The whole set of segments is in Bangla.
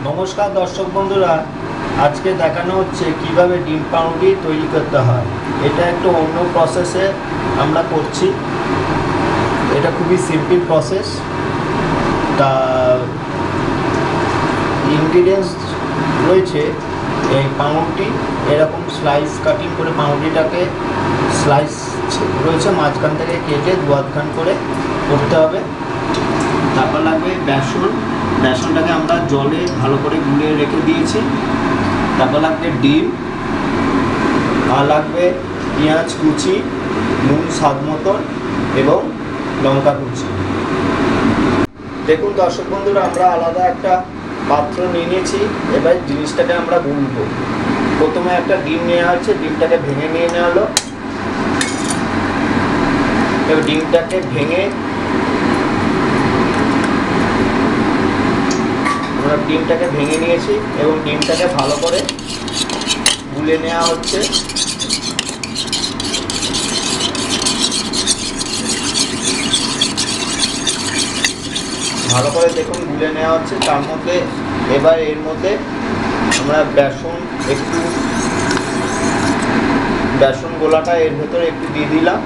নমস্কার দর্শক বন্ধুরা, আজকে দেখানো হচ্ছে কিভাবে ডিম পাউরুটি তৈরি করতে হয়। এটা একটু অন্য প্রসেসে আমরা করছি। এটা খুবই সিম্পল প্রসেস। তা ইনগ্রিডিয়েন্টস রয়েছে এই পাউরুটি, এরকম স্লাইস কাটিং করে পাউরুটিটাকে স্লাইস রয়েছে মাঝখান থেকে কেটে দু আধখান করে করতে হবে। তারপর লাগবে বেসনটাকে আমরা জলে ভালো করে গুলিয়ে রেখে দিয়েছি। তারপর লাগবে ডিম, আর লাগবে পেঁয়াজ কুচি, নুন স্বাদ মতন এবং লঙ্কা কুচি। দেখুন দর্শক বন্ধুরা, আমরা আলাদা একটা পাত্র নিয়ে নিয়েছি। এবার জিনিসটাকে আমরা গুলবো। প্রথমে একটা ডিম নেওয়া হচ্ছে, ডিমটাকে ভেঙে নিয়ে নেওয়া হলো। এবার ডিমটাকে ভেঙে আমরা ডিমটাকে ভেঙে নিয়েছি এবং ডিমটাকে ভালো করে গুলে নেওয়া হচ্ছে। ভালো করে দেখুন গুলে নেওয়া হচ্ছে। তার মধ্যে এবার এর মধ্যে আমরা বেসন গোলাটা এর ভেতরে একটু দিয়ে দিলাম,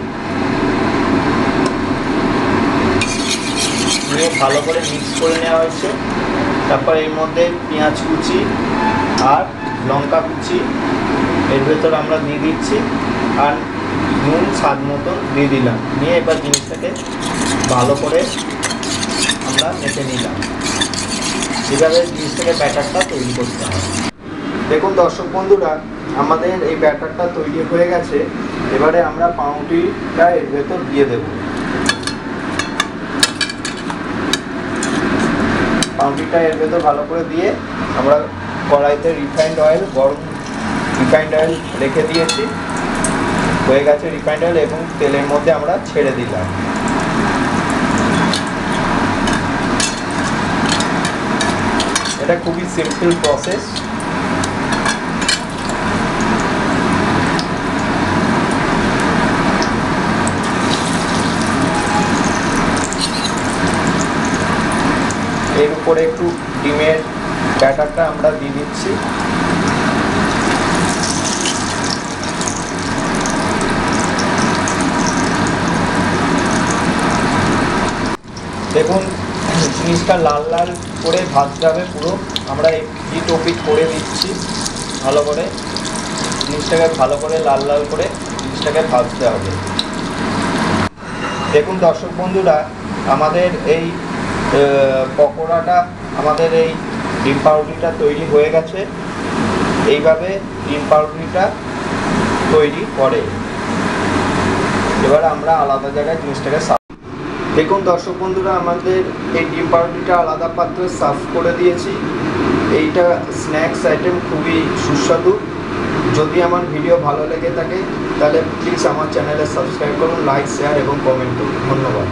নিয়ে ভালো করে মিক্স করে নেওয়া হয়েছে। তারপর এর মধ্যে পেঁয়াজ কুচি আর লঙ্কা কুচি এর ভেতর আমরা দিয়ে দিচ্ছি, আর নুন স্বাদ মতন দিয়ে দিলাম। নিয়ে এবার জিনিসটাকে ভালো করে আমরা মেখে নিলাম। এভাবে জিনিসটাকে ব্যাটারটা তৈরি করতে হবে। দেখুন দর্শক বন্ধুরা, আমাদের এই ব্যাটারটা তৈরি হয়ে গেছে। এবারে আমরা পাউরুটিটা এর ভেতর দিয়ে দেব। পাউরুটিটা এর ভেতর ভালো করে দিয়ে আমরা কড়াইতে গরম রিফাইন্ড অয়েল রেখে দিয়েছি। হয়ে গেছে রিফাইন্ড অয়েল, এবং তেলের মধ্যে আমরা ছেড়ে দিলাম। এটা খুবই সিম্পল প্রসেস। এর উপরে একটু ডিমের ব্যাটারটা আমরা দিয়ে দিচ্ছি। দেখুন জিনিসটা লাল লাল করে ভাজতে হবে পুরো। আমরা হিট ওপিট করে দিচ্ছি ভালো করে। জিনিসটাকে ভালো করে লাল লাল করে জিনিসটাকে ভাজতে হবে। দেখুন দর্শক বন্ধুরা, আমাদের এই পকোড়াটা, আমাদের এই ডিম পাউরুটিটা তৈরি হয়ে গেছে। এইভাবে ডিম পাউরুটিটা তৈরি করে। এবার আমরা আলাদা জায়গায় জিনিসটাকে দেখুন দর্শক বন্ধুরা, আমাদের এই ডিম পাউরুটিটা আলাদা পাত্রে সার্ভ করে দিয়েছি। এইটা স্ন্যাক্স আইটেম, খুবই সুস্বাদু। যদি আমার ভিডিও ভালো লেগে থাকে তাহলে প্লিজ আমার চ্যানেলে সাবস্ক্রাইব করুন, লাইক, শেয়ার এবং কমেন্ট করুন। ধন্যবাদ।